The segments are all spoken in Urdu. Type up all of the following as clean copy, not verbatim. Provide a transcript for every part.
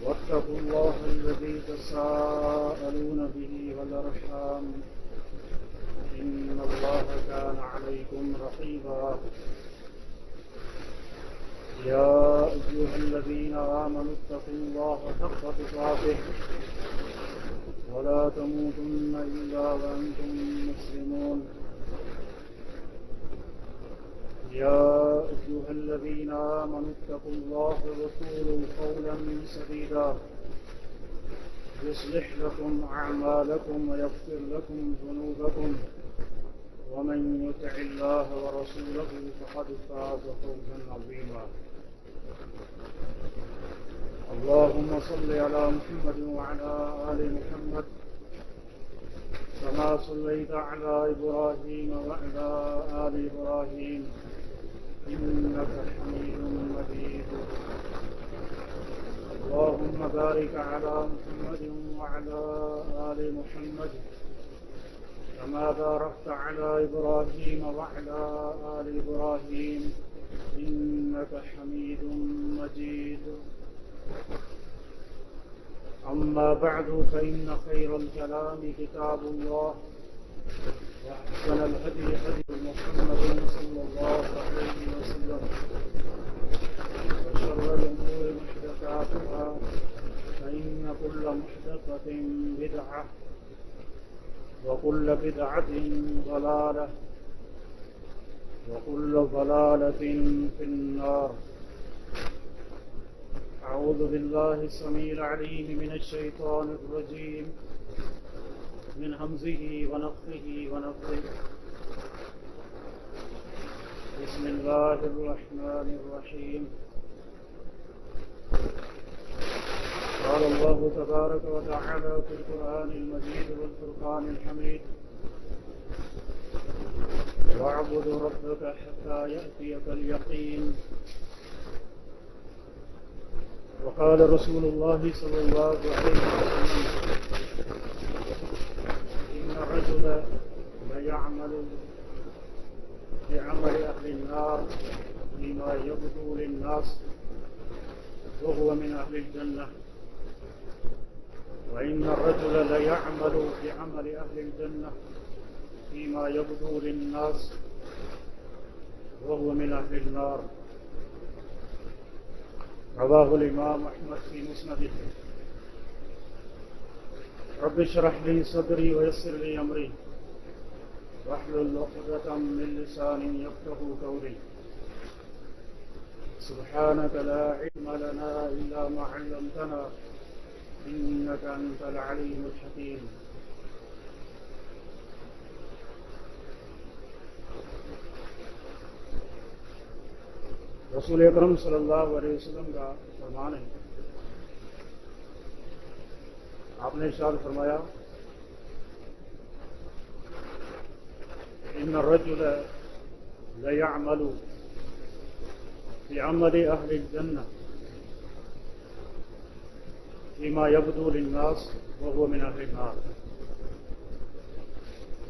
واتقوا الله الذي تساءلون به والأرحام إن الله كان عليكم رقيبا يا أيها الذين آمنوا اتقوا الله حق تقاته ولا تموتن إلا وأنتم مسلمون يا أيها الذين آمنوا اتقوا الله وقولوا قولا سديدا يصلح لكم أعمالكم ويغفر لكم ذنوبكم ومن يطع الله ورسوله فقد فاز فوزا عظيما اللهم صل على محمد وعلى آل محمد كما صليت على إبراهيم وعلى آل إبراهيم إنك حميد مجيد اللهم بارك على محمد وعلى آل محمد كما باركت على إبراهيم وعلى آل إبراهيم إنك حميد مجيد أما بعد فإن خير الكلام كتاب الله وأحسن الهدي هدي محمد صلى الله عليه وسلم وشر الأمور محدثاتها فإن كل محدثة بدعة وكل بدعة ضلالة وكل ضلالة في النار أعوذ بالله السميع العليم من الشيطان الرجيم من همزه ونفخه ونفثه بسم الله الرحمن الرحيم قال الله تبارك وتعالى في القرآن المجيد والفرقان الحميد واعبد ربك حتى يأتيك اليقين وقال رسول الله صلى الله عليه وسلم إن الرجل ليعمل بعمل أهل النار فيما يبدو للناس وهو من أهل الجنة وإن الرجل ليعمل بعمل أهل الجنة فيما يبدو للناس وهو من أهل النار رواه الإمام أحمد في مسنده رب اشرح لي صدري ويسر لي أمري واحلل عقدة من لساني يفقهوا قولي سبحانك لا علم لنا إلا ما علمتنا إنك أنت العليم الحكيم رسول اکرم صلی اللہ علیہ وسلم کا فرمان ہے آپ نے ارشاد فرمایا ان الرجل لیعمل بعمل اہل الجنہ فیما یبدو للناس وهو من اہل النار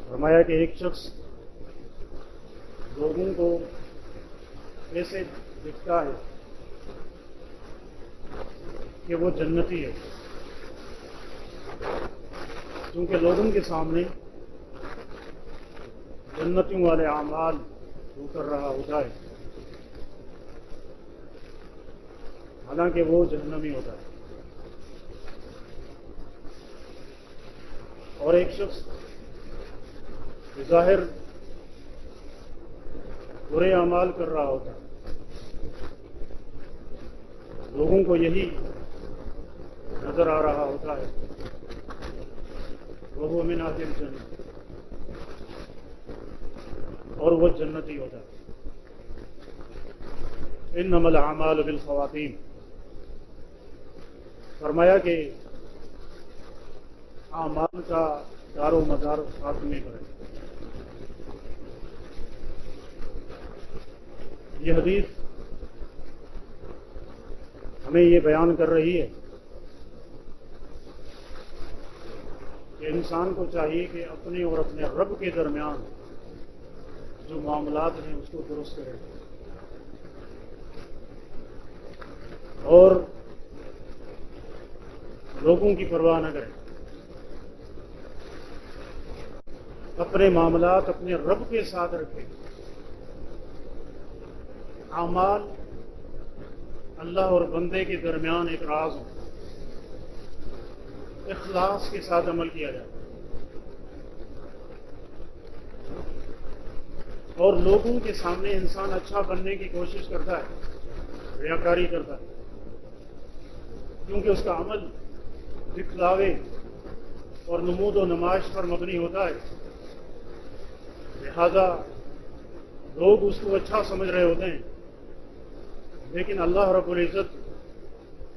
فرمایا کہ ایک شخص لوگوں کو ایسے دکھتا ہے کہ وہ جنتی ہے کیونکہ لوگوں کے سامنے جنتیوں والے اعمال وہ کر رہا ہوتا ہے حالانکہ وہ جہنمی ہوتا ہے اور ایک شخص ظاہر برے اعمال کر رہا ہوتا ہے لوگوں کو یہی نظر آ رہا ہوتا ہے وہ من اہل الجنہ اور وہ جنتی ہوتا ہے انما الاعمال بالخواتیم فرمایا کہ اعمال کا دار و مدار خاتمے پر ہے یہ حدیث ہمیں یہ بیان کر رہی ہے کہ انسان کو چاہیے کہ اپنے اور اپنے رب کے درمیان جو معاملات ہیں اس کو درست کرے اور لوگوں کی پرواہ نہ کرے، اپنے معاملات اپنے رب کے ساتھ رکھے، اعمال اللہ اور بندے کے درمیان ایک راز ہو، اخلاص کے ساتھ عمل کیا جائے، اور لوگوں کے سامنے انسان اچھا بننے کی کوشش کرتا ہے، ریاکاری کرتا ہے، کیونکہ اس کا عمل دکھلاوے اور نمود و نمائش پر مبنی ہوتا ہے، لہذا لوگ اس کو اچھا سمجھ رہے ہوتے ہیں، لیکن اللہ رب العزت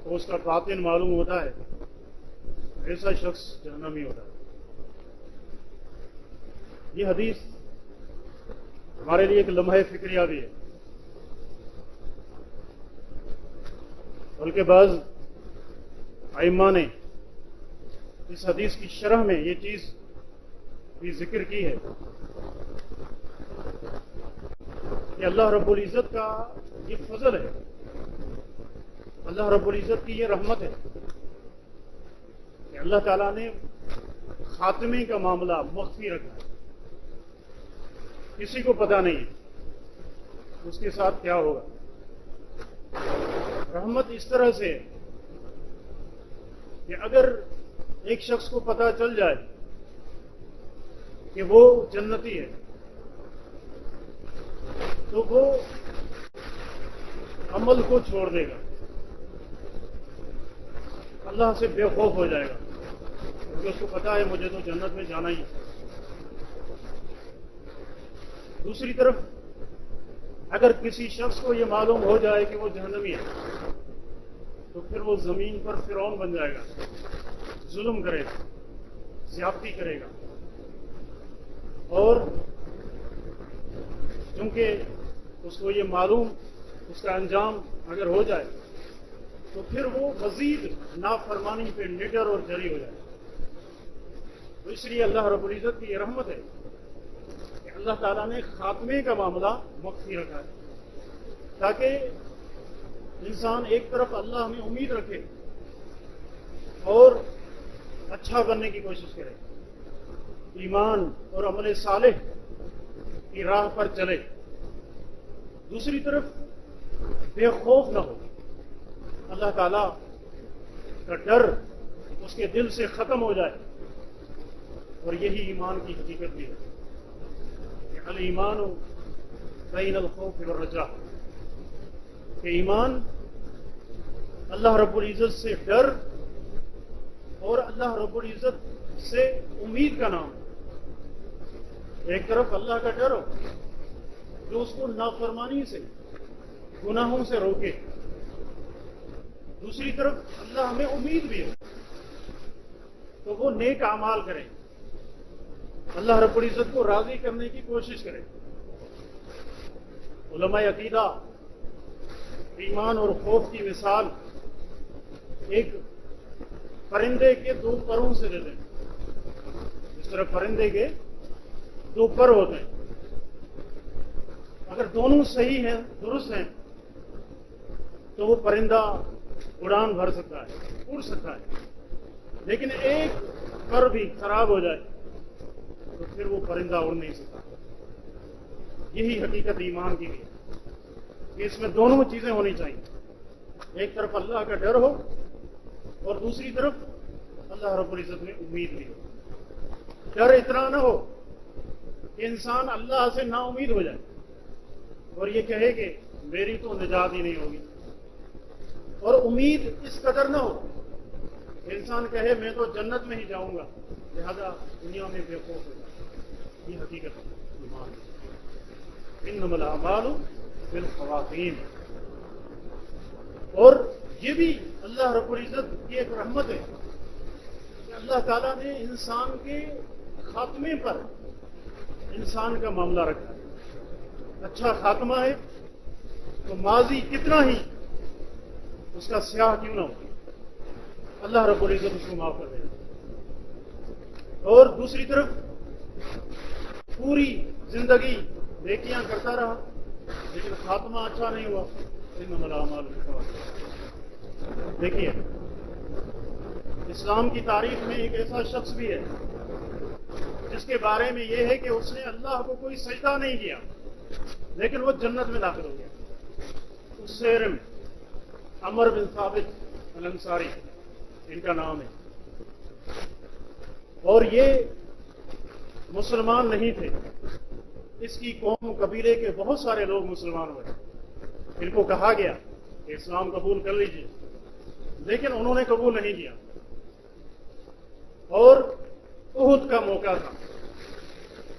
کو اس کا باطن معلوم ہوتا ہے، ایسا شخص جہنمی ہوتا ہے۔ یہ حدیث ہمارے لیے ایک لمحہ فکریہ بھی ہے، بلکہ بعض ائمہ نے اس حدیث کی شرح میں یہ چیز بھی ذکر کی ہے کہ اللہ رب العزت کا یہ فضل ہے، اللہ رب العزت کی یہ رحمت ہے کہ اللہ تعالیٰ نے خاتمے کا معاملہ مخفی رکھا ہے، کسی کو پتہ نہیں ہے اس کے ساتھ کیا ہوگا۔ رحمت اس طرح سے کہ اگر ایک شخص کو پتہ چل جائے کہ وہ جنتی ہے تو وہ عمل کو چھوڑ دے گا، اللہ سے بے خوف ہو جائے گا، کیونکہ اس کو پتہ ہے مجھے تو جنت میں جانا ہی ہے۔ دوسری طرف اگر کسی شخص کو یہ معلوم ہو جائے کہ وہ جہنمی ہے تو پھر وہ زمین پر فرعون بن جائے گا، ظلم کرے گا، زیادتی کرے گا، اور چونکہ اس کو یہ معلوم اس کا انجام اگر ہو جائے تو پھر وہ مزید نافرمانی پہ نڈر اور جری ہو جائے۔ تو اس لیے اللہ رب العزت کی یہ رحمت ہے کہ اللہ تعالیٰ نے خاتمے کا معاملہ مخفی رکھا ہے تاکہ انسان ایک طرف اللہ میں امید رکھے اور اچھا بننے کی کوشش کرے، ایمان اور عمل صالح کی راہ پر چلے، دوسری طرف بے خوف نہ ہو، اللہ تعالیٰ کا ڈر اس کے دل سے ختم ہو جائے، اور یہی ایمان کی حقیقت بھی ہے کہ الایمان بین الخوف والرجاء، کہ ایمان اللہ رب العزت سے ڈر اور اللہ رب العزت سے امید کا نام ہے۔ ایک طرف اللہ کا ڈر ہو جو اس کو نافرمانی سے، گناہوں سے روکے، دوسری طرف اللہ ہمیں امید بھی ہو تو وہ نیک اعمال کریں، اللہ رب العزت کو راضی کرنے کی کوشش کریں۔ علماء عقیدہ ایمان اور خوف کی مثال ایک پرندے کے دو پروں سے دیتے ہیں، جس طرح پرندے کے دو پر ہوتے ہیں، اگر دونوں صحیح ہیں، درست ہیں، تو وہ پرندہ اڑان بھر سکتا ہے، اڑ سکتا ہے، لیکن ایک پر بھی خراب ہو جائے تو پھر وہ پرندہ اڑ نہیں سکتا۔ یہی حقیقت ایمان کی بھی ہے کہ اس میں دونوں چیزیں ہونی چاہیے، ایک طرف اللہ کا ڈر ہو اور دوسری طرف اللہ رب العزت میں امید بھی ہو۔ ڈر اتنا نہ ہو کہ انسان اللہ سے نا امید ہو جائے اور یہ کہے کہ میری تو نجات ہی نہیں ہوگی، اور امید اس قدر نہ ہو کہ انسان کہے میں تو جنت میں ہی جاؤں گا، لہذا دنیا میں بے خوف ہو جائے۔ یہ حقیقت ایمان ہے۔ انما الاعمال بالخواتیم، اور یہ بھی اللہ رب العزت کی ایک رحمت ہے کہ اللہ تعالیٰ نے انسان کے خاتمے پر انسان کا معاملہ رکھا ہے۔ اچھا خاتمہ ہے تو ماضی کتنا ہی اس کا سیاہ کیوں نہ ہو، اللہ رب العزت اس کو معاف کر دے گا، اور دوسری طرف پوری زندگی نیکیاں کرتا رہا لیکن خاتمہ اچھا نہیں ہوا، انما الاعمال بالخواتیم۔ دیکھیے اسلام کی تاریخ میں ایک ایسا شخص بھی ہے جس کے بارے میں یہ ہے کہ اس نے اللہ کو کوئی سجدہ نہیں کیا لیکن وہ جنت میں داخل ہو گیا. اس شعر میں عمر بن ثابت الانصاری ان کا نام ہے، اور یہ مسلمان نہیں تھے. اس کی قوم قبیلے کے بہت سارے لوگ مسلمان ہوئے. ان کو کہا گیا کہ اسلام قبول کر لیجیے، لیکن انہوں نے قبول نہیں کیا. اور احد کا موقع تھا.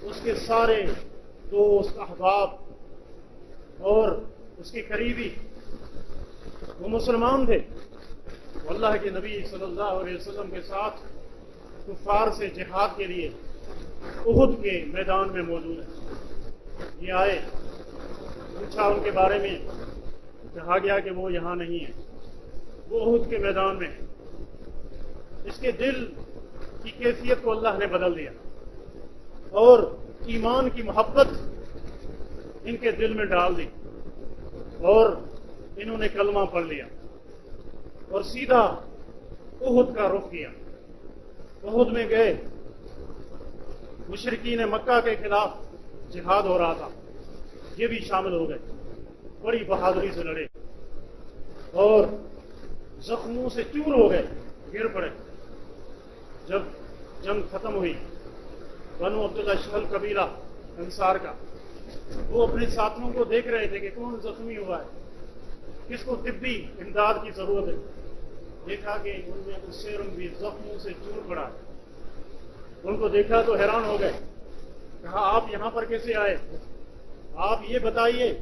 اس کے سارے دوست احباب اور اس کے قریبی وہ مسلمان تھے. اللہ کے نبی صلی اللہ علیہ وسلم کے ساتھ کفار سے جہاد کے لیے احد کے میدان میں موجود ہیں. یہ آئے، پوچھا ان کے بارے میں، کہا گیا کہ وہ یہاں نہیں ہے، وہ احد کے میدان میں ہے. اس کے دل کی کیفیت کو اللہ نے بدل دیا اور ایمان کی محبت ان کے دل میں ڈال دی اور انہوں نے کلمہ پڑھ لیا اور سیدھا احد کا رخ کیا. احد میں گئے. مشرکین مکہ کے خلاف جہاد ہو رہا تھا، یہ بھی شامل ہو گئے. بڑی بہادری سے لڑے اور زخموں سے چور ہو گئے، گر پڑے. جب جنگ ختم ہوئی، بنو عبدالاشہل قبیلہ انصار کا، وہ اپنے ساتھیوں کو دیکھ رہے تھے کہ کون زخمی ہوا ہے، کس کو طبی امداد کی ضرورت ہے. دیکھا کہ ان میں اس شعر بھی زخموں سے چور پڑا ہے. ان کو دیکھا تو حیران ہو گئے. کہا آپ یہاں پر کیسے آئے؟ آپ یہ بتائیے،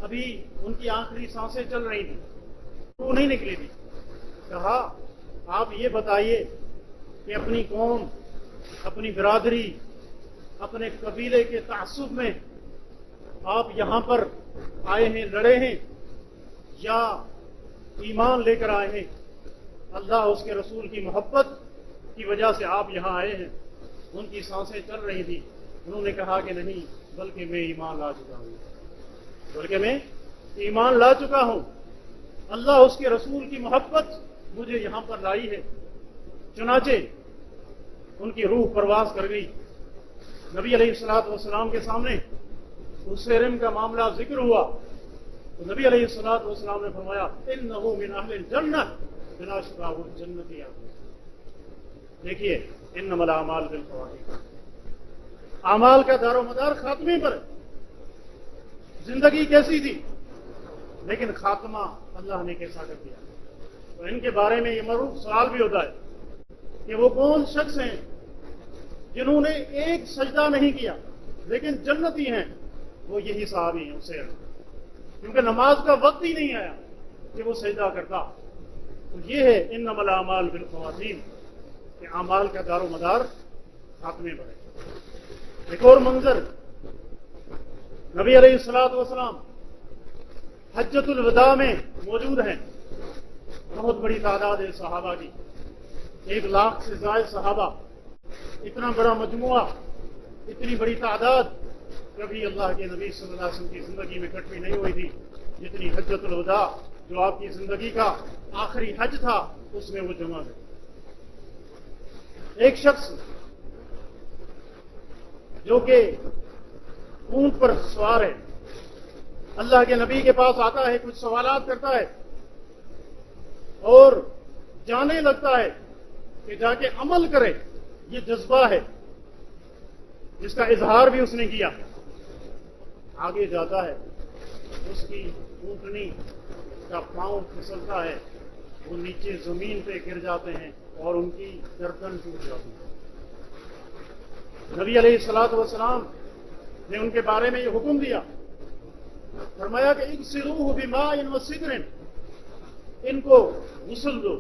ابھی ان کی آخری سانسیں چل رہی تھیں، وہ نہیں نکلی تھی. کہا آپ یہ بتائیے کہ اپنی قوم، اپنی برادری، اپنے قبیلے کے تعصب میں آپ یہاں پر آئے ہیں، لڑے ہیں، یا ایمان لے کر آئے ہیں؟ اللہ اس کے رسول کی محبت کی وجہ سے آپ یہاں آئے ہیں. ان کی سانسیں چل رہی تھی. انہوں نے کہا کہ نہیں، بلکہ میں ایمان لا چکا ہوں، بلکہ میں ایمان لا چکا ہوں. اللہ اس کے رسول کی محبت مجھے یہاں پر لائی ہے. چنانچہ ان کی روح پرواز کر گئی. نبی علیہ الصلوۃ والسلام کے سامنے اس علم کا معاملہ ذکر ہوا تو نبی علیہ الصلوۃ والسلام نے فرمایا انہ من اہل الجنہ بلا شبہ وہ جنتی ہے. دیکھیے، انما الاعمال بالخواتیم، اعمال کا دار و مدار خاتمے پر. زندگی کیسی تھی لیکن خاتمہ اللہ نے کیسا کر دیا. تو ان کے بارے میں یہ معروف سوال بھی ہوتا ہے کہ وہ کون شخص ہیں جنہوں نے ایک سجدہ نہیں کیا لیکن جنتی ہیں. وہ یہی صحابی ہیں. اسے کیونکہ نماز کا وقت ہی نہیں آیا کہ وہ سجدہ کرتا. تو یہ ہے انما الاعمال بالخواتیم، کہ اعمال کا دار و مدار خاتمے پر ہے. ایک اور منظر، نبی علیہ الصلوۃ والسلام حجۃ الوداع میں موجود ہیں. بہت بڑی تعداد ہے صحابہ کی، 1 لاکھ سے زائد صحابہ. اتنا بڑا مجموعہ، اتنی بڑی تعداد کبھی اللہ کے نبی صلی اللہ علیہ وسلم کی زندگی میں اکٹھی نہیں ہوئی تھی جتنی حجۃ الوداع، جو آپ کی زندگی کا آخری حج تھا، اس میں وہ جمع ہے. ایک شخص جو کہ اونٹ پر سوار ہے، اللہ کے نبی کے پاس آتا ہے، کچھ سوالات کرتا ہے اور جانے لگتا ہے کہ جا کے عمل کرے. یہ جذبہ ہے جس کا اظہار بھی اس نے کیا. آگے جاتا ہے، اس کی اونٹنی کا پاؤں پھسلتا ہے، وہ نیچے زمین پہ گر جاتے ہیں اور ان کی گردن ٹوٹ جاتی ہے. نبی علیہ الصلوۃ والسلام نے ان کے بارے میں یہ حکم دیا، فرمایا کہ اغسلوہ بماء وسدر، ان کو غسل دو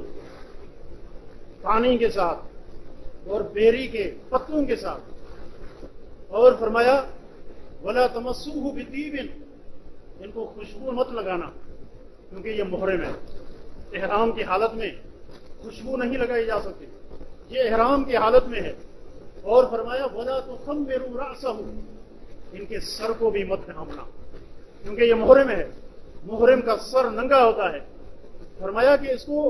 پانی کے ساتھ اور بیری کے پتوں کے ساتھ. اور فرمایا ولا تمسوہ بطیب، ان کو خوشبو مت لگانا کیونکہ یہ محرم ہے. احرام کی حالت میں خوشبو نہیں لگائی جا سکتی، یہ احرام کی حالت میں ہے. اور فرمایا ولا تخمروا رأسہ، ان کے سر کو بھی مت ڈھانپنا کیونکہ یہ محرم ہے. محرم کا سر ننگا ہوتا ہے. فرمایا کہ اس کو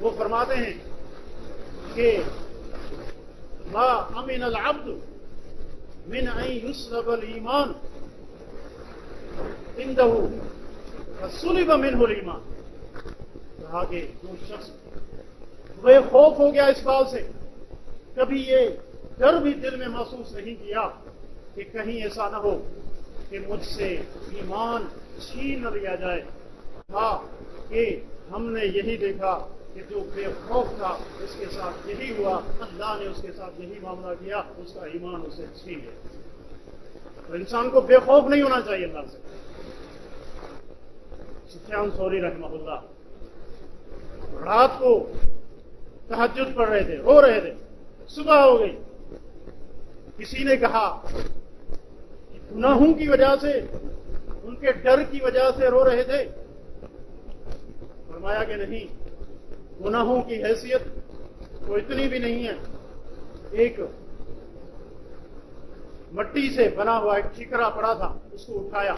وہ فرماتے ہیں کہ ما امن العبد من ان یسلب الایمان عنده فسلب منه الایمان. کہا کہ جو شخص بے خوف ہو گیا اس بات سے، کبھی یہ ڈر بھی دل میں محسوس نہیں کیا کہ کہیں ایسا نہ ہو کہ مجھ سے ایمان چھین لیا جائے. ہاں کہ ہم نے یہی دیکھا کہ جو بے خوف تھا اس کے ساتھ یہی ہوا، اللہ نے اس کے ساتھ یہی معاملہ کیا، اس کا ایمان اسے چھین لیا. تو انسان کو بے خوف نہیں ہونا چاہیے اللہ سے. سفیان ثوری رحمہ اللہ رات کو تہجد پڑھ رہے تھے، رو رہے تھے، صبح ہو گئی. کسی نے کہا کہ گناہوں کی وجہ سے، ان کے ڈر کی وجہ سے رو رہے تھے. فرمایا کہ نہیں، گناہوں کی حیثیت تو اتنی بھی نہیں ہے. ایک مٹی سے بنا ہوا ایک ٹھیکرا پڑا تھا، اس کو اٹھایا،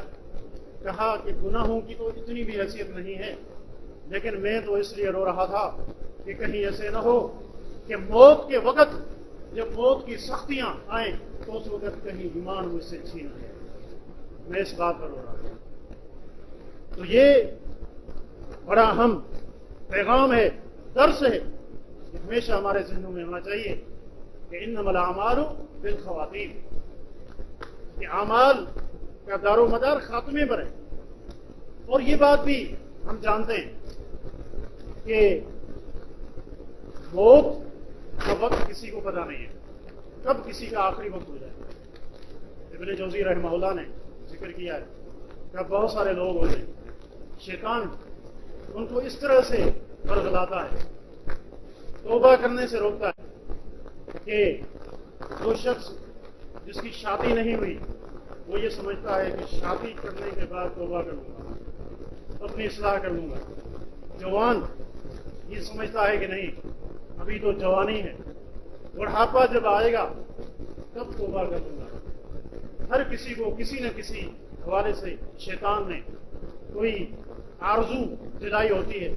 کہا کہ گناہوں کی تو اتنی بھی حیثیت نہیں ہے، لیکن میں تو اس لیے رو رہا تھا کہ کہیں ایسے نہ ہو کہ موت کے وقت جب موت کی سختیاں آئیں تو اس وقت کہیں ایمان مجھ سے چھین لے. میں اس بات پر رو رہا ہوں. تو یہ بڑا اہم پیغام ہے، درس ہے، کہ ہمیشہ ہمارے ذہنوں میں ہونا چاہیے کہ انما الاعمال بالخواتیم، کہ اعمال کا دار و مدار خاتمے پر ہے. اور یہ بات بھی ہم جانتے ہیں کہ موت کا وقت کسی کو پتہ نہیں ہے، کب کسی کا آخری وقت ہو جائے. ابن جوزی رحمہ اللہ نے ذکر کیا ہے کہ بہت سارے لوگ ہوتے ہیں، شیطان ان کو اس طرح سے ورغلاتا ہے، توبہ کرنے سے روکتا ہے کہ جو شخص جس کی شادی نہیں ہوئی وہ یہ سمجھتا ہے کہ شادی کرنے کے بعد توبہ کر لوں گا، اپنی اصلاح کر لوں گا. جوان یہ سمجھتا ہے کہ نہیں، ابھی تو جوانی ہے، بڑھاپا جب آئے گا تب توبہ کر لوں گا. ہر کسی کو کسی نہ کسی حوالے سے شیطان نے کوئی آرزو دلائی ہوتی ہے،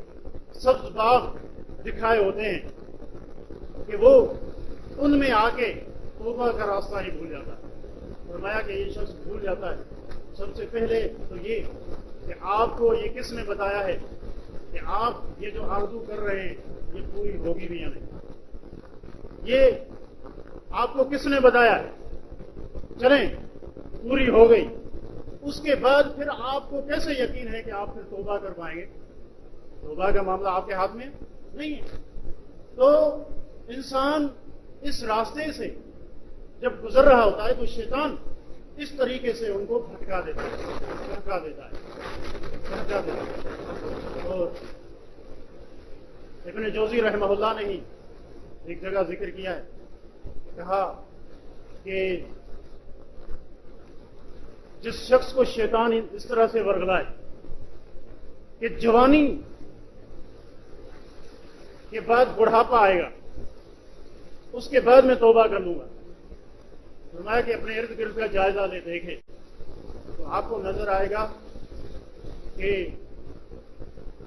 سبز باغ دکھائے ہوتے ہیں کہ وہ ان میں آ کے توبہ کا راستہ ہی بھول جاتا ہے. فرمایا کہ یہ شخص بھول جاتا ہے سب سے پہلے تو یہ کہ آپ کو یہ کس نے بتایا ہے کہ آپ یہ جو آرزو کر رہے ہیں یہ پوری ہوگی بھی یا نہیں. یہ آپ کو کس نے بتایا ہے؟ چلیں پوری ہو گئی، اس کے بعد پھر آپ کو کیسے یقین ہے کہ آپ پھر توبہ کر پائیں گے؟ توبہ کا معاملہ آپ کے ہاتھ میں نہیں ہے. تو انسان اس راستے سے جب گزر رہا ہوتا ہے تو شیطان اس طریقے سے ان کو بھٹکا دیتا ہے. اور ابن جوزی رحمہ اللہ نے ہی ایک جگہ ذکر کیا ہے، کہا کہ جس شخص کو شیطان اس طرح سے ورغلائے کہ جوانی کے بعد بڑھاپا آئے گا، اس کے بعد میں توبہ کر لوں گا. فرمایا کہ اپنے ارد گرد کا جائزہ لے دیکھے تو آپ کو نظر آئے گا کہ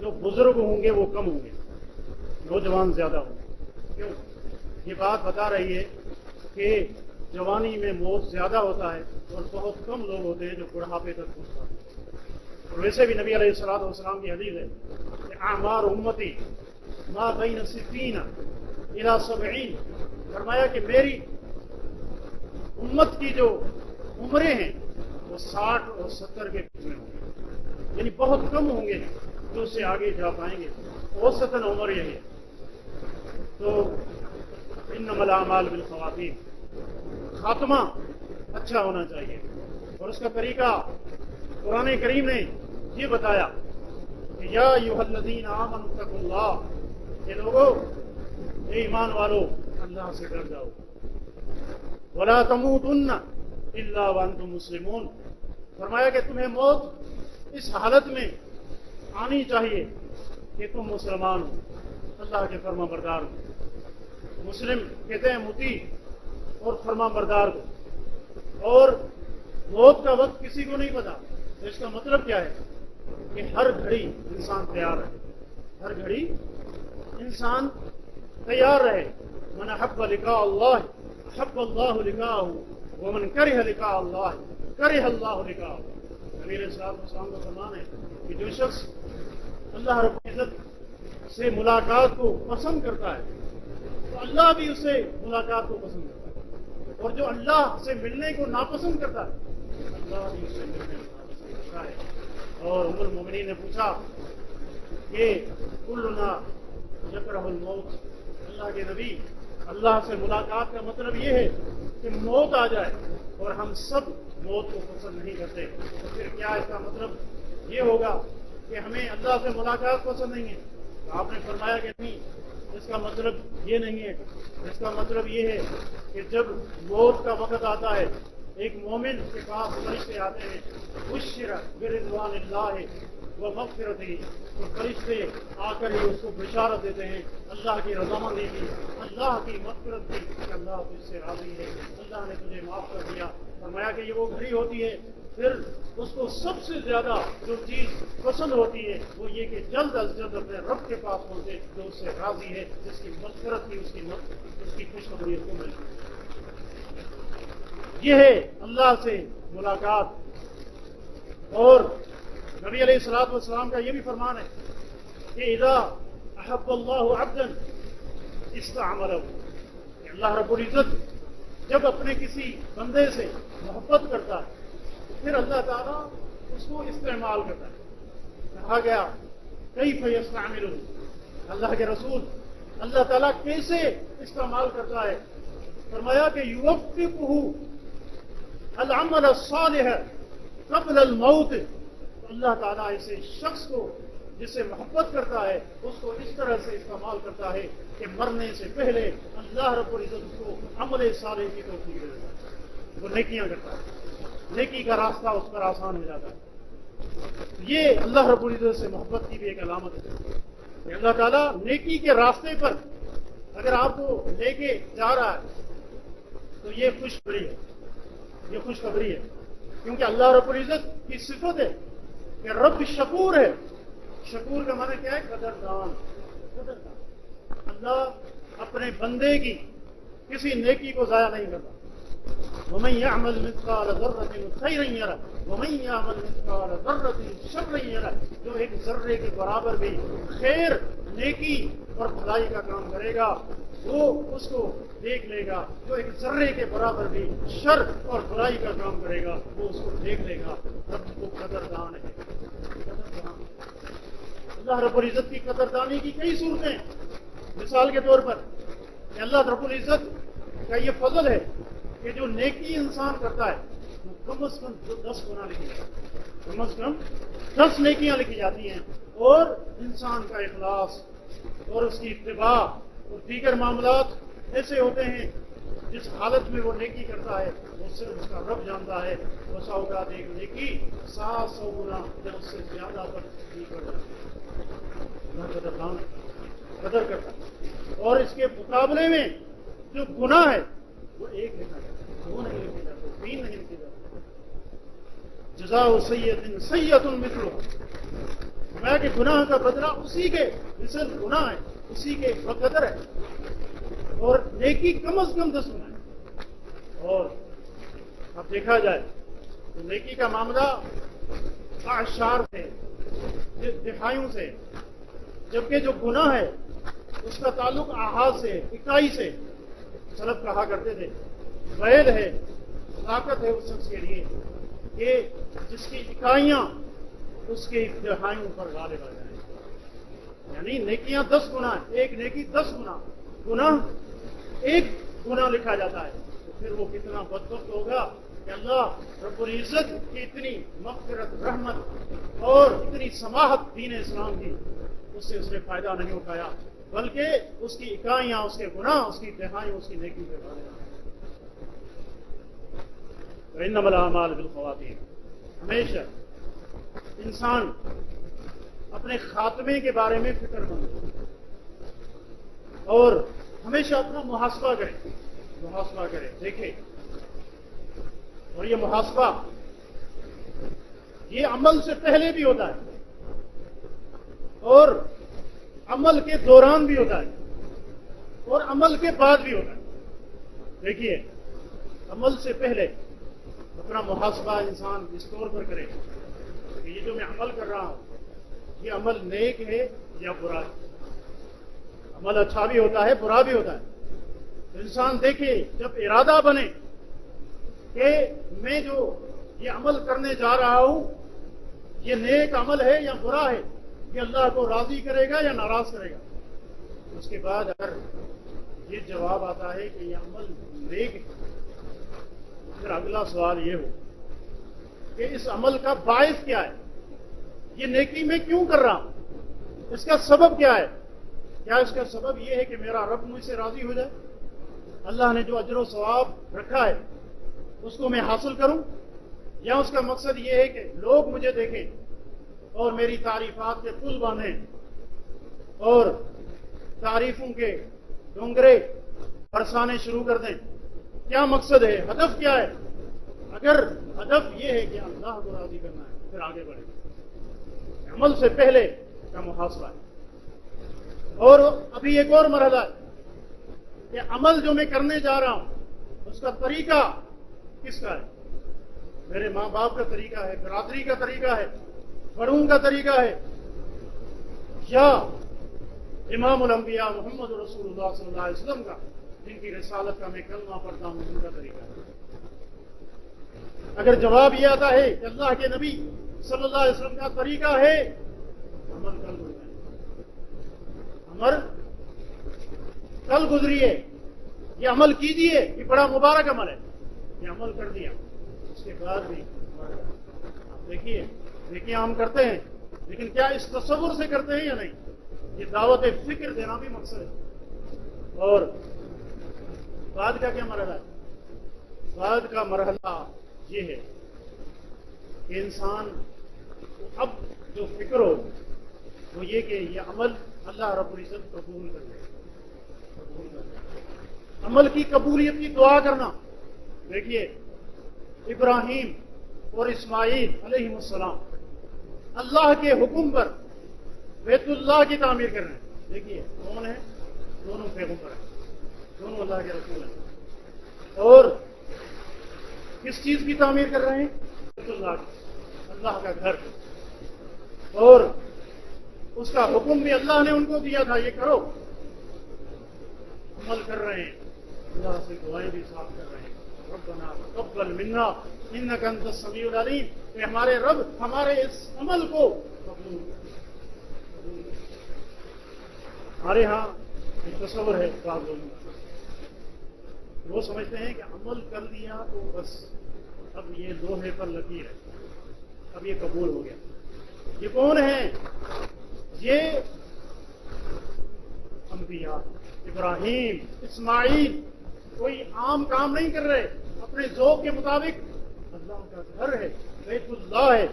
جو بزرگ ہوں گے وہ کم ہوں گے، نوجوان زیادہ ہوں گے. کیوں؟ یہ بات بتا رہی ہے کہ جوانی میں موت زیادہ ہوتا ہے اور بہت کم لوگ ہوتے ہیں جو بڑھاپے تک پہنچتے ہیں. اور ویسے بھی نبی علیہ الصلوۃ والسلام کی حدیث ہے کہ اعمار امتی ما بین 60 الی 70. فرمایا کہ میری امت کی جو عمریں ہیں وہ 60 اور 70 کے بیچ میں ہوں گے، یعنی بہت کم ہوں گے جو اس سے آگے جا پائیں گے. اوسطاً عمر یہی ہے. تو انما الاعمال بالخواتیم، خاتمہ اچھا ہونا چاہیے. اور اس کا طریقہ قرآن کریم نے یہ بتایا کہ یا ایھا الذین آمنوا اتقوا اللہ، یہ لوگوں اے ایمان والو اللہ سے ڈر جاؤ. ولا تموتن الا وانتم مسلمون. فرمایا کہ تمہیں موت اس حالت میں آنی چاہیے کہ تم مسلمان ہو، اللہ کے فرما بردار ہو. مسلم کہتے ہیں مطیع اور فرما بردار کو. اور موت کا وقت کسی کو نہیں پتا. اس کا مطلب کیا ہے کہ ہر گھڑی انسان تیار ہے، ہر گھڑی انسان تیار رہے. من احب لقاء اللہ احب اللہ لقاءہ ومن کرہ لقاء اللہ کرہ اللہ لقاءہ. نبی علیہ السلام کا فرمان ہے کہ جو شخص اللہ رب العزت سے ملاقات کو پسند کرتا ہے تو اللہ بھی اسے ملاقات کو پسند کرتا ہے, اور جو اللہ سے ملنے کو ناپسند کرتا ہے اللہ بھی اسے ملنے کو ناپسند کرتا ہے. اور ام المؤمنین نے پوچھا کہ کلنا یکرہ الموت, اللہ کے نبی اللہ سے ملاقات کا مطلب یہ ہے کہ موت آ جائے, اور ہم سب موت کو پسند نہیں کرتے, تو پھر کیا اس کا مطلب یہ ہوگا کہ ہمیں اللہ سے ملاقات پسند نہیں ہے؟ تو آپ نے فرمایا کہ نہیں, اس کا مطلب یہ نہیں ہے. اس کا مطلب یہ ہے کہ جب موت کا وقت آتا ہے ایک مومن کے پاس فرشتے آتے ہیں, بشر برضوان اللہ و مغفرتہ, تو فرشتے آ کر ہی اس کو بشارت دیتے ہیں اللہ کی رضامندی کی, اللہ کی مغفرت کی, کہ اللہ تجھ سے راضی ہے, اللہ نے تجھے معاف کر دیا. فرمایا کہ یہ وہ گھڑی ہوتی ہے پھر اس کو سب سے زیادہ جو چیز پسند ہوتی ہے وہ یہ کہ جلد از جلد اپنے رب کے پاس پہنچے جو اس سے راضی ہے, جس کی مغفرت کی, اس کی خوشخبری اس کو ملتی. یہ ہے اللہ سے ملاقات. اور نبی علیہ الصلوۃ والسلام کا یہ بھی فرمان ہے کہ اذا احب اللہ عبدا استعملہ, کہ اللہ رب العزت جب اپنے کسی بندے سے محبت کرتا ہے پھر اللہ تعالیٰ اس کو استعمال کرتا ہے. کہا گیا کیف یستعملہ, اللہ کے رسول اللہ تعالیٰ کیسے استعمال کرتا ہے؟ فرمایا کہ یوفقہ العمل الصالح قبل الموت, اللہ تعالیٰ ایسے شخص کو جس سے محبت کرتا ہے اس کو اس طرح سے استعمال کرتا ہے کہ مرنے سے پہلے اللہ رب العزت اس کو عمل صالح کی توفیق دیتا ہے, وہ نیکیاں کرتا ہے, نیکی کا راستہ اس پر آسان ہو جاتا ہے. یہ اللہ رب العزت سے محبت کی بھی ایک علامت ہے کہ اللہ تعالیٰ نیکی کے راستے پر اگر آپ کو لے کے جا رہا ہے تو یہ خوشخبری ہے, یہ خوشخبری ہے, کیونکہ اللہ رب العزت کی صفت ہے کہ رب شکور ہے. شکور کا معنی کیا ہے؟ قدردان. اللہ اپنے بندے کی کسی نیکی کو ضائع نہیں کرتا. ومن يعمل مثقال ذرة خيرا يره ومن يعمل مثقال ذرة شرا يره, جو ایک ذرے کے برابر بھی خیر نیکی اور بھلائی کا کام کرے گا وہ اس کو دیکھ لے گا, جو ایک ذرے کے برابر بھی شر اور برائی کا کام کرے گا وہ اس کو دیکھ لے گا. رب کو قدردان ہے. اللہ رب العزت کی قدردانی کی کئی صورتیں, مثال کے طور پر کہ اللہ رب العزت کا یہ فضل ہے کہ جو نیکی انسان کرتا ہے وہ کم از کم 10 گنا لکھی جاتی ہے, کم از کم 10 نیکیاں لکھی جاتی ہیں, اور انسان کا اخلاص اور اس کی اتباع اور دیگر معاملات ایسے ہوتے ہیں جس حالت میں وہ نیکی کرتا ہے وہ صرف اس کا رب جانتا ہے. بسا اوقات ایک نیکی 700 گنا یا اس سے زیادہ پر تصدیق کر جاتی ہے, قدر کرتا ہے. اور اس کے مقابلے میں جو گناہ ہے وہ ایک لکھا جاتا ہے, 2 نہیں لکھے جاتے, 3 نہیں لکھے جاتے. جزاء سیئۃ سیئۃ مثلھا, میں کہ گناہ کا بدلہ اسی کے مثل گناہ ہے, اسی کے بقدر ہے, اور نیکی کم از کم 10 گنا ہے. اور اب دیکھا جائے تو نیکی کا معاملہ اعشار سے, دہائیوں سے, جبکہ جو گناہ ہے اس کا تعلق احاد سے, اکائی سے. سلف کہا کرتے تھے ویل ہے, طاقت ہے اس شخص کے لیے کہ جس کی اکائیاں اس کی دہائیوں پر غالب آ جائیں. یعنی نیکیاں 10 گنا, ایک نیکی 10 گنا, گناہ ایک گنا لکھا جاتا ہے. تو پھر وہ کتنا بدبخت ہوگا کہ اللہ رب العزت کی اتنی مغفرت, رحمت اور اتنی سماحت دین اسلام کی اس سے اس نے فائدہ نہیں اٹھایا, بلکہ اس کی اکائیاں, اس کے گناہ, اس کی دہائیاں اس کی نیکی پہ غالب. انما الاعمال بالخواتیم, ہمیشہ انسان اپنے خاتمے کے بارے میں فکر مند ہو اور ہمیشہ اپنا محاسبہ کرے, دیکھے. اور یہ محاسبہ یہ عمل سے پہلے بھی ہوتا ہے, اور عمل کے دوران بھی ہوتا ہے اور عمل کے بعد بھی ہوتا ہے. دیکھیے، عمل سے پہلے اپنا محاسبہ انسان اس طور پر کرے کہ یہ جو میں عمل کر رہا ہوں یہ عمل نیک ہے یا برا ہے. عمل اچھا بھی ہوتا ہے، برا بھی ہوتا ہے. انسان دیکھے جب ارادہ بنے کہ میں جو یہ عمل کرنے جا رہا ہوں یہ نیک عمل ہے یا برا ہے، یہ اللہ کو راضی کرے گا یا ناراض کرے گا. اس کے بعد اگر یہ جواب آتا ہے کہ یہ عمل نیک ہے، پھر اگلا سوال یہ ہو کہ اس عمل کا باعث کیا ہے، یہ نیکی میں کیوں کر رہا ہوں، اس کا سبب کیا ہے. کیا اس کا سبب یہ ہے کہ میرا رب مجھ سے راضی ہو جائے، اللہ نے جو اجر و ثواب رکھا ہے اس کو میں حاصل کروں، یا اس کا مقصد یہ ہے کہ لوگ مجھے دیکھیں اور میری تعریفات کے پل باندھیں اور تعریفوں کے ڈونگرے برسانے شروع کر دیں. کیا مقصد ہے، ہدف کیا ہے؟ اگر ہدف یہ ہے کہ اللہ کو راضی کرنا ہے پھر آگے بڑھیں. عمل سے پہلے کا محاسبہ ہے. اور ابھی ایک اور مرحلہ ہے کہ عمل جو میں کرنے جا رہا ہوں اس کا طریقہ کس کا ہے. میرے ماں باپ کا طریقہ ہے، برادری کا طریقہ ہے، بڑوں کا طریقہ ہے، یا امام الانبیاء محمد رسول اللہ صلی اللہ علیہ وسلم کا، جن کی رسالت کا میں کلمہ پڑھتا ہوں، ان کا طریقہ ہے. اگر جواب یہ آتا ہے کہ اللہ کے نبی صلی اللہ علیہ وسلم کا طریقہ ہے، عمل کل ہو جائے. عمل کل گزریے، یہ عمل کیجیے، یہ بڑا مبارک عمل ہے، یہ عمل کر دیا. اس کے بعد بھی آپ دیکھیے ہم کرتے ہیں، لیکن کیا اس تصور سے کرتے ہیں یا نہیں؟ یہ دعوت فکر دینا بھی مقصد ہے. اور بعد کا کیا مرحلہ ہے؟ بعد کا مرحلہ یہ ہے کہ انسان اب جو فکر ہو وہ یہ کہ یہ عمل اللہ رب العزت قبول کر لے. عمل کی قبولیت کی دعا کرنا. دیکھیے، ابراہیم اور اسماعیل علیہ السلام اللہ کے حکم پر بیت اللہ کی تعمیر کر رہے ہیں. دیکھیے کون ہے؟ دونوں پیغمبر ہیں، دونوں اللہ کے رسول ہیں. اور کس چیز کی تعمیر کر رہے ہیں؟ بیت اللہ کی، اللہ کا گھر. اور اس کا حکم بھی اللہ نے ان کو دیا تھا، یہ کرو. عمل کر رہے ہیں، اللہ سے دعائیں بھی صاف کر رہے ہیں. ربنا تقبل منا انک انت السمیع العلیم، کہ ہمارے رب ہمارے اس عمل کو قبول کریں. ہمارے ہاں ایک تصور ہے بعض لوگوں کا، وہ سمجھتے ہیں کہ عمل کر لیا تو بس اب یہ لوہے پر لکیر ہے، اب یہ قبول ہو گیا. یہ کون ہیں؟ یہ انبیاء ابراہیم اسماعیل کوئی عام کام نہیں کر رہے، اپنے ذوق کے مطابق. اللہ کا گھر ہے، بیت اللہ ہے،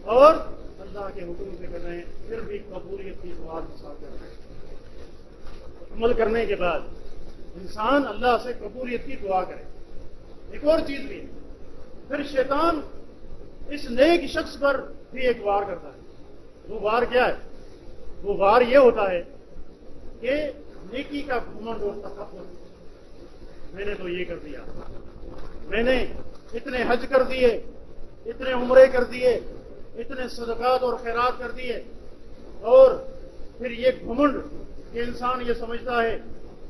اور اللہ کے حکم سے کر رہے ہیں، پھر بھی قبولیت کی دعا کے ساتھ کر رہے ہیں. عمل کرنے کے بعد انسان اللہ سے قبولیت کی دعا کرے. ایک اور چیز بھی ہے، پھر شیطان اس نیک شخص پر بھی ایک وار کرتا ہے. وہ وار کیا ہے؟ وہ وار یہ ہوتا ہے کہ نیکی کا گھمنڈ اور تکبر. میں نے تو یہ کر دیا، میں نے اتنے حج کر دیے، اتنے عمرے کر دیے، اتنے صدقات اور خیرات کر دیے. اور پھر یہ گھمنڈ کہ انسان یہ سمجھتا ہے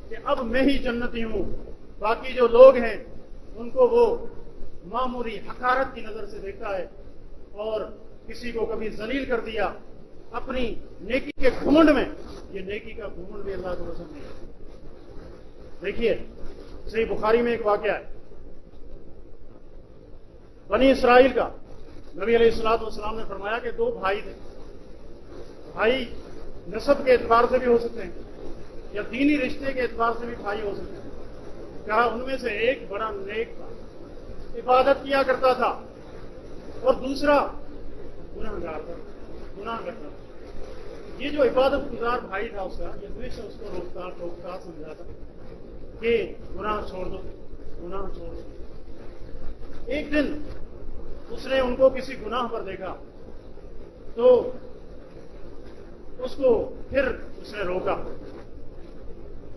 کہ اب میں ہی جنتی ہوں، باقی جو لوگ ہیں ان کو وہ معمولی حقارت کی نظر سے دیکھتا ہے، اور کسی کو کبھی ذلیل کر دیا اپنی نیکی کے گھمنڈ میں. یہ نیکی کا گھمنڈ بھی اللہ کو پسند نہیں ہے. دیکھیے صحیح بخاری میں ایک واقعہ ہے بنی اسرائیل کا. نبی علیہ الصلوۃ والسلام نے فرمایا کہ دو بھائی تھے. بھائی نسب کے اعتبار سے بھی ہو سکتے ہیں یا دینی رشتے کے اعتبار سے بھی بھائی ہو سکتے ہیں. کہا ان میں سے ایک بڑا نیک تھا، عبادت کیا کرتا تھا، اور دوسرا گناہگار تھا، گناہ کرتا تھا. یہ جو عبادت گزار بھائی تھا اس کا، یہ ہمیشہ اس کو ٹوکتا سمجھاتا کہ گناہ چھوڑ دو، گناہ چھوڑ دو. ایک دن اس نے ان کو کسی گناہ پر دیکھا تو اس کو پھر اس نے روکا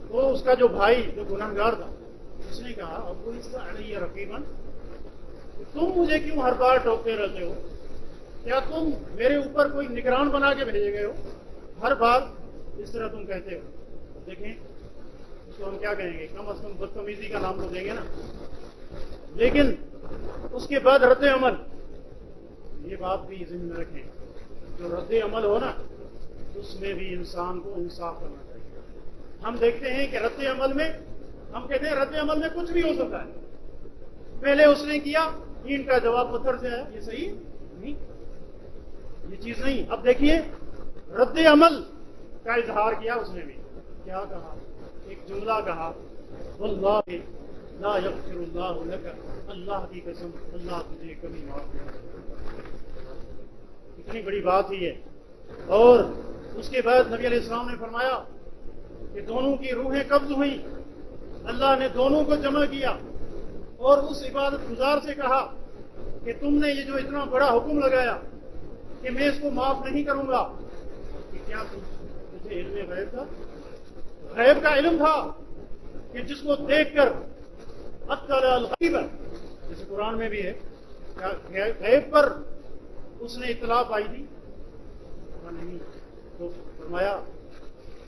تو اس کا جو بھائی جو گنہگار تھا اس نے کہا ابو اس کا علیہ رقیباً تم مجھے کیوں ہر بار ٹوکتے رہتے ہو؟ کیا تم میرے اوپر کوئی نگران بنا کے بھیجے گئے ہو؟ ہر بار اس طرح تم کہتے ہو۔ دیکھیں اس کو ہم کیا کہیں گے؟ کم از کم بدتمیزی کا نام تو دیں گے نا۔ لیکن اس کے بعد رد عمل، یہ بات بھی ذہن میں رکھیں، جو رد عمل ہو نا اس میں بھی انسان کو انصاف کرنا چاہیے۔ ہم دیکھتے ہیں کہ رد عمل میں ہم کہتے ہیں رد عمل میں کچھ بھی ہو سکتا ہے۔ پہلے اس نے کیا ان کا جواب پتھر سے ہے، یہ صحیح نہیں، یہ چیز نہیں۔ اب دیکھیے رد عمل کا اظہار کیا اس نے بھی، کیا کہا؟ ایک جملہ کہا واللہ لا یغفر اللہ لک، اللہ کی قسم اللہ تجھے کبھی معاف نہیں کرے۔ اتنی بڑی بات ہی ہے۔ اور اس کے بعد نبی علیہ السلام نے فرمایا کہ دونوں کی روحیں قبض ہوئیں، اللہ نے دونوں کو جمع کیا اور اس عبادت گزار سے کہا کہ تم نے یہ جو اتنا بڑا حکم لگایا کہ میں اس کو معاف نہیں کروں گا، کہ کیا تجھے علم غیب تھا؟ غیب کا علم تھا کہ جس کو دیکھ کر اطلع الغیب، جیسے قرآن میں بھی ہے، غیب پر اس نے اطلاع پائی تھی؟ نہیں۔ تو فرمایا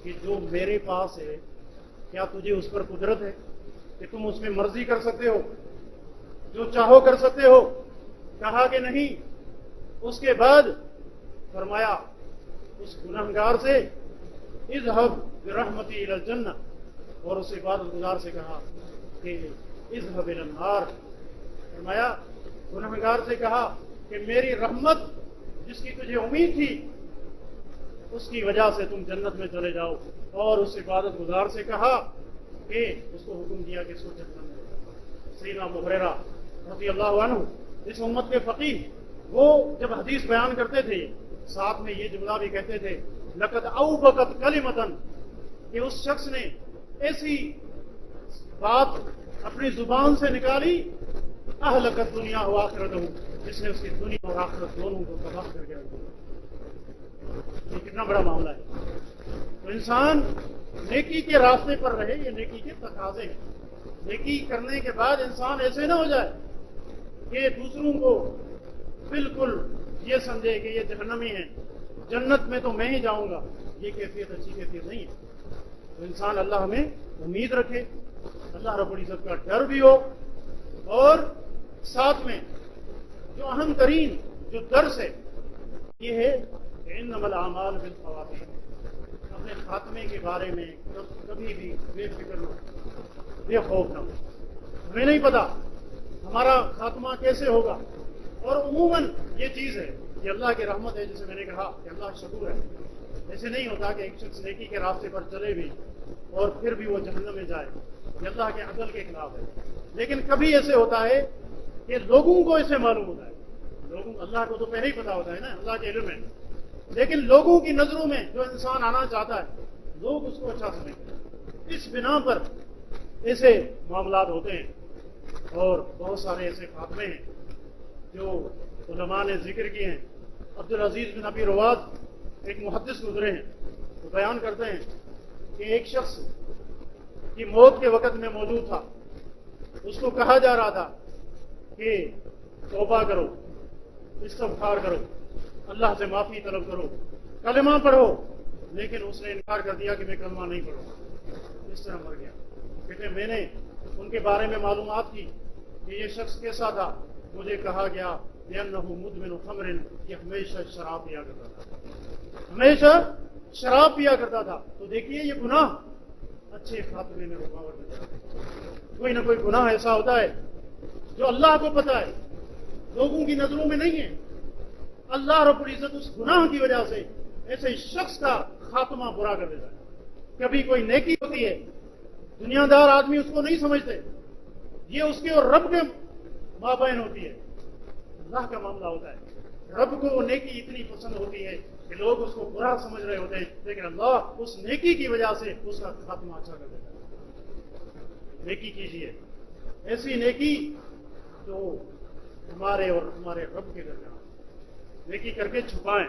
کہ جو میرے پاس ہے کیا تجھے اس پر قدرت ہے کہ تم اس میں مرضی کر سکتے ہو، جو چاہو کر سکتے ہو؟ کہا کہ نہیں۔ اس کے بعد فرمایا اس گنہگار سے اذهب برحمتی الی الجنہ، اور اس عبادت گزار سے کہا کہ اذهب الی النار۔ فرمایا گنہگار سے کہا کہ میری رحمت جس کی تجھے امید تھی اس کی وجہ سے تم جنت میں چلے جاؤ، اور اس عبادت گزار سے کہا کہ اس کو حکم دیا کہ اس کو جنت میں۔ سیدنا ابو ہریرہ رضی اللہ عنہ اس امت کے فقیہ، وہ جب حدیث بیان کرتے تھے ساتھ میں یہ جملہ بھی کہتے تھے لقد اوبقت کلمۃ، کہ اس شخص نے ایسی بات اپنی زبان سے نکالی اہلکت دنیا و آخرتہ، جس نے اس کی دنیا اور آخرت دونوں کو تباہ کر کے رکھ دیا۔ یہ کتنا بڑا معاملہ ہے۔ تو انسان نیکی کے راستے پر رہے، یہ نیکی کے تقاضے ہیں۔ نیکی کرنے کے بعد انسان ایسے نہ ہو جائے کہ دوسروں کو بالکل یہ سمجھے کہ یہ جہنمی ہیں، جنت میں تو میں ہی جاؤں گا، یہ کیفیت اچھی کیفیت نہیں ہے۔ تو انسان اللہ ہمیں امید رکھے، اللہ رب العزت کا ڈر بھی ہو، اور ساتھ میں جو اہم ترین جو درس ہے یہ ہے کہ انما الاعمال بالخواتیم، اپنے خاتمے کے بارے میں کبھی بھی بے فکر نہ ہو، بے خوف نہ ہو۔ ہمیں نہیں پتا ہمارا خاتمہ کیسے ہوگا، اور عموماً یہ چیز ہے کہ اللہ کی رحمت ہے، جسے میں نے کہا کہ اللہ شکور ہے۔ ایسے نہیں ہوتا کہ ایک شخص نیکی کے راستے پر چلے بھی اور پھر بھی وہ جہنم میں جائے، یہ اللہ کے عدل کے خلاف ہے۔ لیکن کبھی ایسے ہوتا ہے کہ لوگوں کو اسے معلوم ہوتا ہے، لوگوں، اللہ کو تو پہلے ہی پتا ہوتا ہے نا، اللہ کے علم ہے، لیکن لوگوں کی نظروں میں جو انسان آنا چاہتا ہے لوگ اس کو اچھا سمجھتے ہیں، اس بنا پر ایسے معاملات ہوتے ہیں۔ اور بہت سارے ایسے خاتمے ہیں جو علماء نے ذکر کیے ہیں۔ عبدالعزیز بن ابی رواد ایک محدث گزرے ہیں، وہ بیان کرتے ہیں کہ ایک شخص کی موت کے وقت میں موجود تھا، اس کو کہا جا رہا تھا کہ توبہ کرو، استغفار کرو، اللہ سے معافی طلب کرو، کلمہ پڑھو، لیکن اس نے انکار کر دیا کہ میں کلمہ نہیں پڑھوں گا، اس طرح مر گیا۔ کہتے میں نے ان کے بارے میں معلومات کی کہ یہ شخص کیسا تھا، مجھے کہا گیا لأنہ مدمن خمر، یہ ہمیشہ شراب پیا کرتا تھا، ہمیشہ شراب پیا کرتا تھا۔ تو دیکھیے یہ گناہ اچھے خاتمے میں رکاوٹ دیتا ہے۔ کوئی نہ کوئی گناہ ایسا ہوتا ہے جو اللہ کو پتا ہے، لوگوں کی نظروں میں نہیں ہے، اللہ رب العزت اس گناہ کی وجہ سے ایسے شخص کا خاتمہ برا کر دیتا ہے۔ کبھی کوئی نیکی ہوتی ہے، دنیا دار آدمی اس کو نہیں سمجھتے، یہ اس کے اور رب کے مابین ہوتی ہے، اللہ کا معاملہ ہوتا ہے۔ رب کو وہ نیکی اتنی پسند ہوتی ہے کہ لوگ اس کو برا سمجھ رہے ہوتے ہیں، لیکن اللہ اس نیکی کی وجہ سے اس کا خاتمہ اچھا کر دیتا ہے۔ نیکی کیجیے، ایسی نیکی جو ہمارے اور ہمارے رب کے درمیان، نیکی کر کے چھپائیں،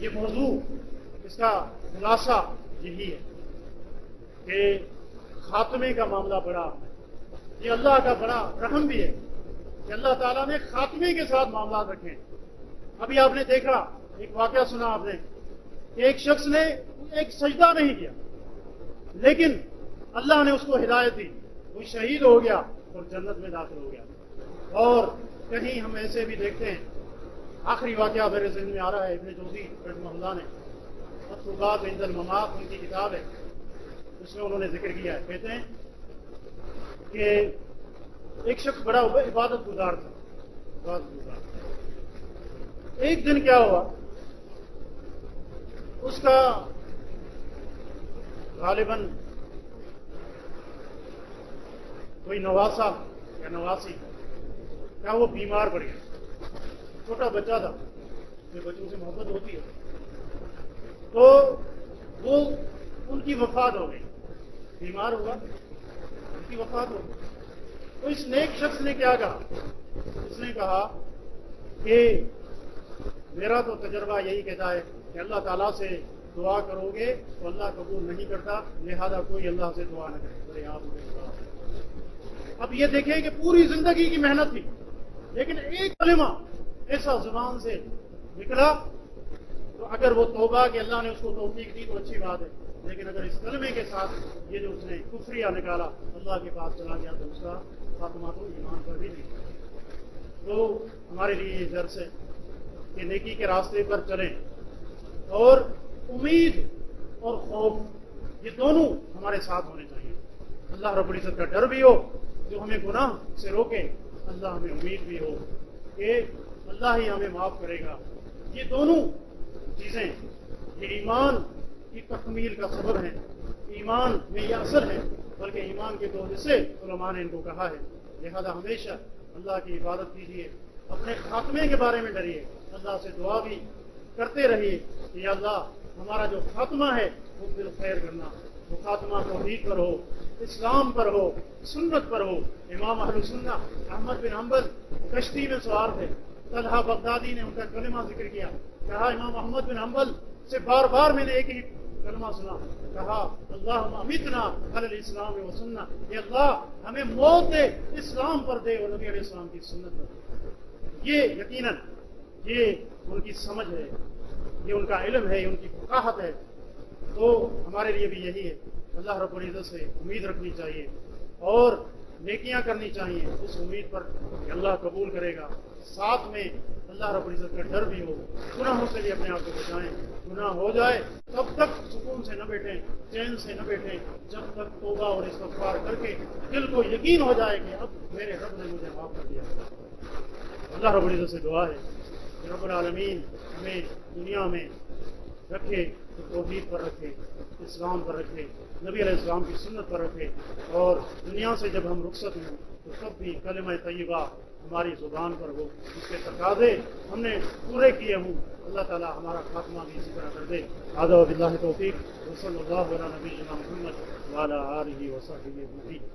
یہ موضوع اس کا خلاصہ یہی ہے کہ خاتمے کا معاملہ بڑا، یہ اللہ کا بڑا رحم بھی ہے کہ اللہ تعالیٰ نے خاتمے کے ساتھ معاملات رکھے ہیں۔ ابھی آپ نے دیکھا، ایک واقعہ سنا آپ نے کہ ایک شخص نے ایک سجدہ نہیں کیا، لیکن اللہ نے اس کو ہدایت دی، وہ شہید ہو گیا اور جنت میں داخل ہو گیا۔ اور کہیں ہم ایسے بھی دیکھتے ہیں، آخری واقعہ میرے ذہن میں آ رہا ہے، ابن جوزی رحمہ اللہ نے مطلوبات عند الممات، ان کی کتاب ہے، اس میں انہوں نے ذکر کیا ہے، کہتے ہیں کہ ایک شخص بڑا عبادت گزار تھا، ایک دن کیا ہوا، اس کا غالباً کوئی نواسا یا نواسی کیا وہ بیمار پڑ گیا، چھوٹا بچہ تھا، بچوں سے محبت ہوتی ہے، تو وہ ان کی وفات ہو گئی، بیمار ہوا، ان کی وفات ہو گئی۔ تو اس نیک شخص نے کیا کہا، اس نے کہا کہ میرا تو تجربہ یہی کہتا ہے کہ اللہ تعالیٰ سے دعا کرو گے تو اللہ قبول نہیں کرتا، لہذا کوئی اللہ سے دعا نہ کرے۔ اب یہ دیکھیں کہ پوری زندگی کی محنت تھی، لیکن ایک کلمہ ایسا زبان سے نکلا، تو اگر وہ توبہ کہ اللہ نے اس کو توفیق دی تو اچھی بات ہے، لیکن اگر اس کلمے کے ساتھ یہ جو اس نے کفریہ نکالا، اللہ کے پاس چلا گیا، تو اس کا خاتمہ تو ایمان پر بھی نہیں۔ تو ہمارے لیے یہ درس ہے کہ نیکی کے راستے پر چلیں، اور امید اور خوف یہ دونوں ہمارے ساتھ ہونے چاہیے۔ اللہ رب العزت کا ڈر بھی ہو جو ہمیں گناہ سے روکے، اللہ ہمیں امید بھی ہو کہ اللہ ہی ہمیں معاف کرے گا۔ یہ دونوں چیزیں یہ ایمان کی تکمیل کا سبب ہیں۔ ایمان میں یہ اثر ہے، بلکہ ایمان کے دو حصے علماء نے ان کو کہا ہے، لہذا ہمیشہ اللہ کی عبادت کیجیے، اپنے خاتمے کے بارے میں ڈریے، اللہ سے دعا بھی کرتے رہیے کہ یا اللہ ہمارا جو خاتمہ ہے وہ بالخیر کرنا، وہ خاتمہ توحید پر ہو، اسلام پر ہو، سنت پر ہو۔ امام اہل سنہ احمد بن حنبل کشتی میں سوار تھے، طلحہ بغدادی نے ان کا کلمہ ذکر کیا، کہا امام احمد بن حنبل سے بار بار میں نے ایک ہی کلمہ سنا، کہا اللہم امیتنا علی الاسلام و سنہ، یہ اللہ ہمیں موت دے اسلام پر دے اور نبی علیہ السلام کی سنت پر دے۔ یہ یقیناً یہ ان کی سمجھ ہے، یہ ان کا علم ہے، یہ ان کی فقاہت ہے۔ تو ہمارے لیے بھی یہی ہے، اللہ رب العزت سے امید رکھنی چاہیے اور نیکیاں کرنی چاہیے اس امید پر کہ اللہ قبول کرے گا، ساتھ میں اللہ رب العزت کا ڈر بھی ہو، گناہوں سے بھی اپنے آپ کو بچائیں۔ گناہ ہو جائے تب تک سکون سے نہ بیٹھیں، چین سے نہ بیٹھیں، جب تک توبہ اور استغفار کر کے دل کو یقین ہو جائے کہ اب میرے رب نے مجھے معاف کر دیا۔ اللہ رب العزت سے دعا ہے کہ رب العالمین ہمیں دنیا میں رکھے تو توحید پر رکھے، اسلام پر رکھے، نبی علیہ السلام کی سنت پر رکھے، اور دنیا سے جب ہم رخصت ہوں تو تب بھی کلمہ طیبہ ہماری زبان پر ہو، اس کے تقاضے ہم نے پورے کیے ہوں۔ اللہ تعالیٰ ہمارا خاتمہ بھی اسی طرح کر دے۔ ھذا وباللہ توفیق، وصلی اللہ علی نبینا محمد وعلی آلہ وصحبہ اجمعین۔